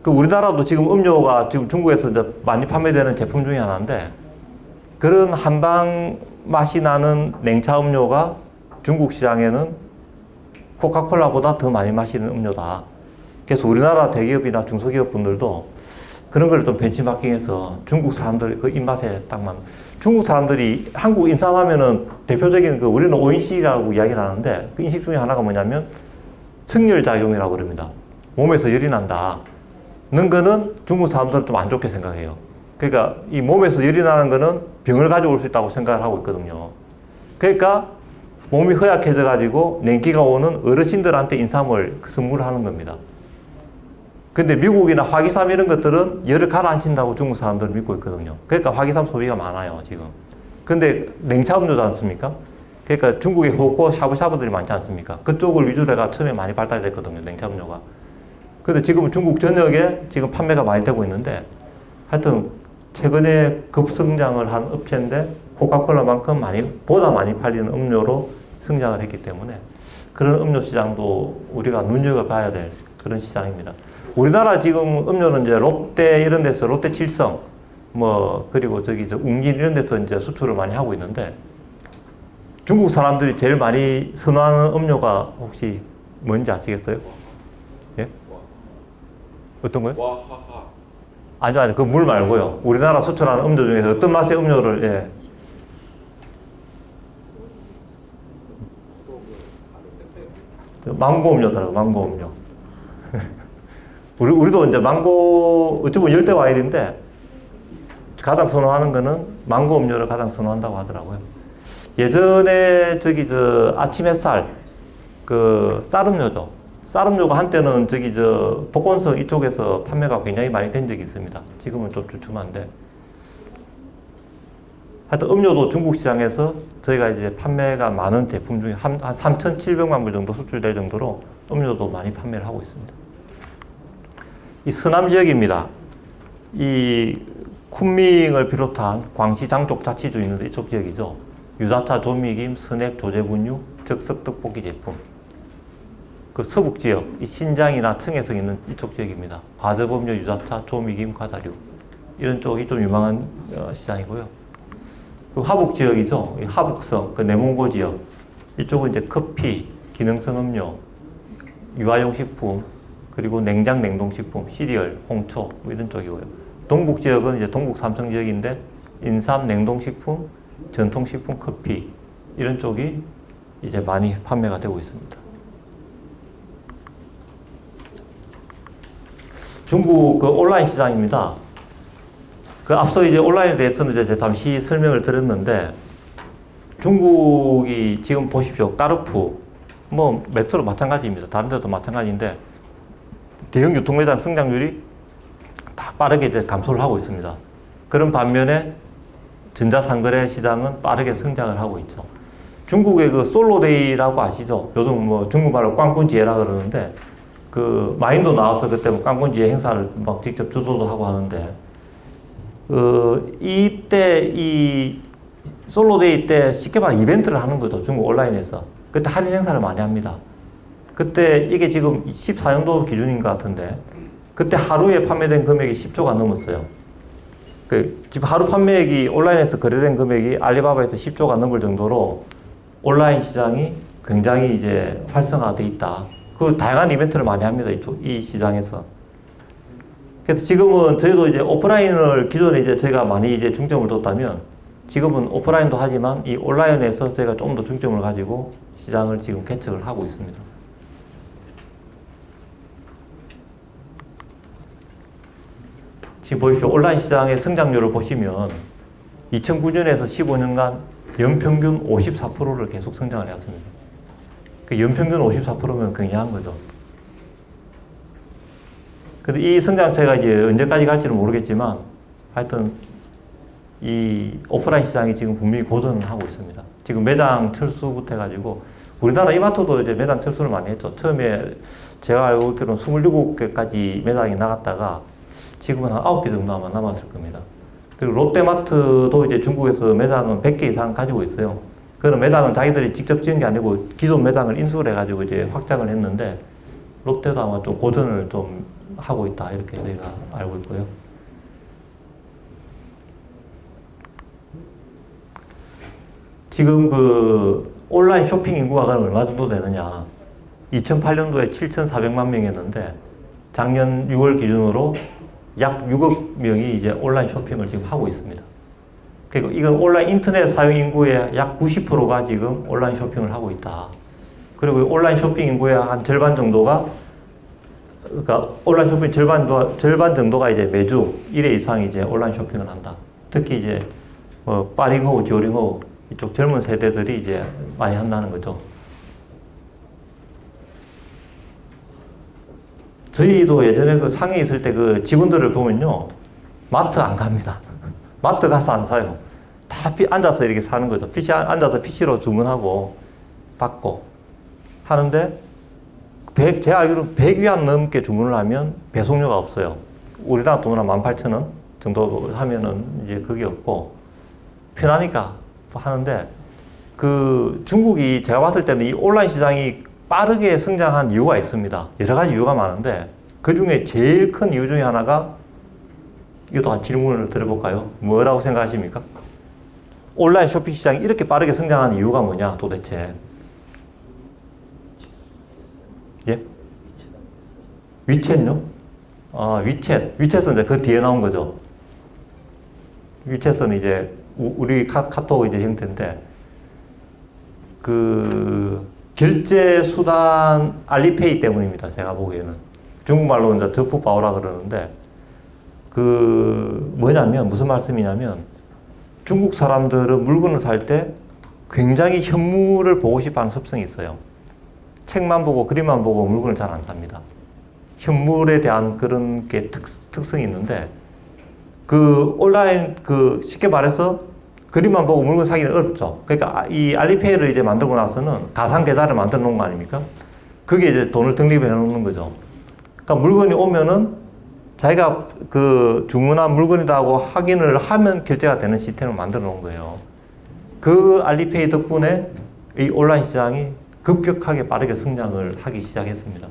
그 우리나라도 지금 음료가 지금 중국에서 이제 많이 판매되는 제품 중에 하나인데, 그런 한방 맛이 나는 냉차 음료가 중국 시장에는 코카콜라보다 더 많이 마시는 음료다. 그래서 우리나라 대기업이나 중소기업 분들도 그런 걸 좀 벤치마킹해서 중국 사람들 그 입맛에 딱 맞는. 중국 사람들이 한국 인삼하면은 대표적인 그 우리는 오인식이라고 이야기를 하는데, 그 인식 중에 하나가 뭐냐면 승열작용이라고 그럽니다. 몸에서 열이 난다. 는 거는 중국 사람들은 좀 안 좋게 생각해요. 그러니까 이 몸에서 열이 나는 거는 병을 가져올 수 있다고 생각을 하고 있거든요. 그러니까 몸이 허약해져 가지고 냉기가 오는 어르신들한테 인삼을 선물하는 겁니다. 근데 미국이나 화기삼 이런 것들은 열을 가라앉힌다고 중국 사람들은 믿고 있거든요. 그러니까 화기삼 소비가 많아요, 지금. 근데 냉차 음료지 않습니까? 그러니까 중국에 호코 샤브샤브들이 많지 않습니까? 그쪽을 위주로 해가 처음에 많이 발달됐거든요, 냉차 음료가. 근데 지금은 중국 전역에 지금 판매가 많이 되고 있는데, 하여튼 최근에 급성장을 한 업체인데 코카콜라만큼 보다 많이 팔리는 음료로 성장을 했기 때문에 그런 음료 시장도 우리가 눈여겨봐야 될 그런 시장입니다. 우리나라 지금 음료는 이제 롯데 이런 데서 롯데 칠성 그리고 저기 웅진 이런 데서 이제 수출을 많이 하고 있는데, 중국 사람들이 제일 많이 선호하는 음료가 혹시 뭔지 아시겠어요? 예? 어떤 거요? 와하하. 아니요, 그 물 말고요. 우리나라 수출하는 음료 중에서 어떤 맛의 음료를, 예. 망고 음료더라고요, 망고 음료. 우리도 이제 망고, 어찌 보면 열대 과일인데, 가장 선호하는 거는 망고 음료를 가장 선호한다고 하더라고요. 예전에 아침 햇살, 쌀음료죠. 쌀음료가 한때는 복건성 이쪽에서 판매가 굉장히 많이 된 적이 있습니다. 지금은 좀 주춤한데. 하여튼 음료도 중국 시장에서 저희가 이제 판매가 많은 제품 중에 한 3,700만 불 정도 수출될 정도로 음료도 많이 판매를 하고 있습니다. 이 서남 지역입니다. 이 쿤밍을 비롯한 광시 장쪽 자치주 있는데 이쪽 지역이죠. 유자차, 조미김, 스낵, 조제분유, 즉석 떡볶이 제품. 그 서북 지역, 이 신장이나 청해성 있는 이쪽 지역입니다. 과즙음료, 유자차, 조미김, 과다류. 이런 쪽이 좀 유망한 시장이고요. 그 하북 지역이죠. 하북성, 그 내몽고 지역. 이쪽은 이제 커피, 기능성 음료, 유아용 식품, 그리고 냉장 냉동식품, 시리얼, 홍초, 이런 쪽이고요. 동북 지역은 이제 동북 삼성 지역인데, 인삼, 냉동식품, 전통식품, 커피, 이런 쪽이 이제 많이 판매가 되고 있습니다. 중국 그 온라인 시장입니다. 앞서 이제 온라인에 대해서는 이제 잠시 설명을 드렸는데, 중국이 지금 보십시오. 까르푸, 메트로 마찬가지입니다. 다른 데도 마찬가지인데, 대형 유통매장 성장률이 다 빠르게 이제 감소를 하고 있습니다. 그런 반면에 전자상거래 시장은 빠르게 성장을 하고 있죠. 중국의 그 솔로데이라고 아시죠? 요즘 중국말로 꽝꾼지에라 그러는데, 마인도 나와서 그때 꽝꾼지에 행사를 직접 주도도 하고 하는데, 이때 이 솔로데이 때 쉽게 말해 이벤트를 하는 거죠. 중국 온라인에서. 그때 할인 행사를 많이 합니다. 그때 이게 지금 14년도 기준인 것 같은데, 그때 하루에 판매된 금액이 10조가 넘었어요. 지금 하루 판매액이 온라인에서 거래된 금액이 알리바바에서 10조가 넘을 정도로 온라인 시장이 굉장히 이제 활성화되어 있다. 다양한 이벤트를 많이 합니다. 이 시장에서. 그래서 지금은 저희도 이제 오프라인을 기존에 이제 저희가 많이 이제 중점을 뒀다면, 지금은 오프라인도 하지만 이 온라인에서 저희가 좀 더 중점을 가지고 시장을 지금 개척을 하고 있습니다. 지금 보십시오. 온라인 시장의 성장률을 보시면 2009년에서 15년간 연평균 54%를 계속 성장을 해왔습니다. 연평균 54%면 굉장한 거죠. 근데 이 성장세가 이제 언제까지 갈지는 모르겠지만, 하여튼 이 오프라인 시장이 지금 분명히 고전을 하고 있습니다. 지금 매장 철수부터 해가지고, 우리나라 이마트도 이제 매장 철수를 많이 했죠. 처음에 제가 알고 있기로는 27개까지 매장이 나갔다가 지금은 한 9개 정도 아마 남았을 겁니다. 그리고 롯데마트도 이제 중국에서 매장은 100개 이상 가지고 있어요. 그런 매장은 자기들이 직접 지은 게 아니고 기존 매장을 인수를 해가지고 이제 확장을 했는데, 롯데도 아마 좀 고전을 좀 하고 있다. 이렇게 저희가 알고 있고요. 지금 그 온라인 쇼핑 인구가 얼마 정도 되느냐. 2008년도에 7,400만 명이었는데 작년 6월 기준으로 약 6억 명이 이제 온라인 쇼핑을 지금 하고 있습니다. 그리고 이건 온라인 인터넷 사용 인구의 약 90%가 지금 온라인 쇼핑을 하고 있다. 그리고 온라인 쇼핑 인구의 한 절반 정도가, 그러니까 온라인 쇼핑 절반 정도가 이제 매주 1회 이상 이제 온라인 쇼핑을 한다. 특히 이제 뭐 빠링호우, 듀오링호우 이쪽 젊은 세대들이 이제 많이 한다는 거죠. 저희도 예전에 그 상해 있을 때 그 직원들을 보면요, 마트 안 갑니다. 마트 가서 안 사요. 다 앉아서 이렇게 사는 거죠. 앉아서 PC로 주문하고 받고 하는데, 제가 알기로는 100위안 넘게 주문을 하면 배송료가 없어요. 우리나라 돈으로 18,000원 정도 하면은 이제 그게 없고, 편하니까 하는데, 그 중국이 제가 봤을 때는 이 온라인 시장이 빠르게 성장한 이유가 있습니다. 여러 가지 이유가 많은데, 그 중에 제일 큰 이유 중에 하나가, 이것도 한 질문을 드려볼까요? 뭐라고 생각하십니까? 온라인 쇼핑 시장이 이렇게 빠르게 성장한 이유가 뭐냐, 도대체? 예? 위챗요? 아, 위챗은 이제 그 뒤에 나온 거죠. 위챗은 이제 우리 카톡 이제 형태인데, 그 결제 수단 알리페이 때문입니다. 제가 보기에는. 중국말로 이제 드푸바오라 그러는데, 그 뭐냐면 무슨 말씀이냐면, 중국 사람들은 물건을 살 때 굉장히 현물을 보고 싶어하는 습성이 있어요. 책만 보고 그림만 보고 물건을 잘 안 삽니다. 현물에 대한 그런 게 특성이 있는데, 그 온라인 그 쉽게 말해서 그림만 보고 물건 사기는 어렵죠. 그러니까 이 알리페이를 이제 만들고 나서는 가상 계좌를 만들어 놓은 거 아닙니까? 그게 이제 돈을 적립해 놓는 거죠. 그러니까 물건이 오면은 자기가 그 주문한 물건이라고 확인을 하면 결제가 되는 시스템을 만들어 놓은 거예요. 그 알리페이 덕분에 이 온라인 시장이 급격하게 빠르게 성장을 하기 시작했습니다.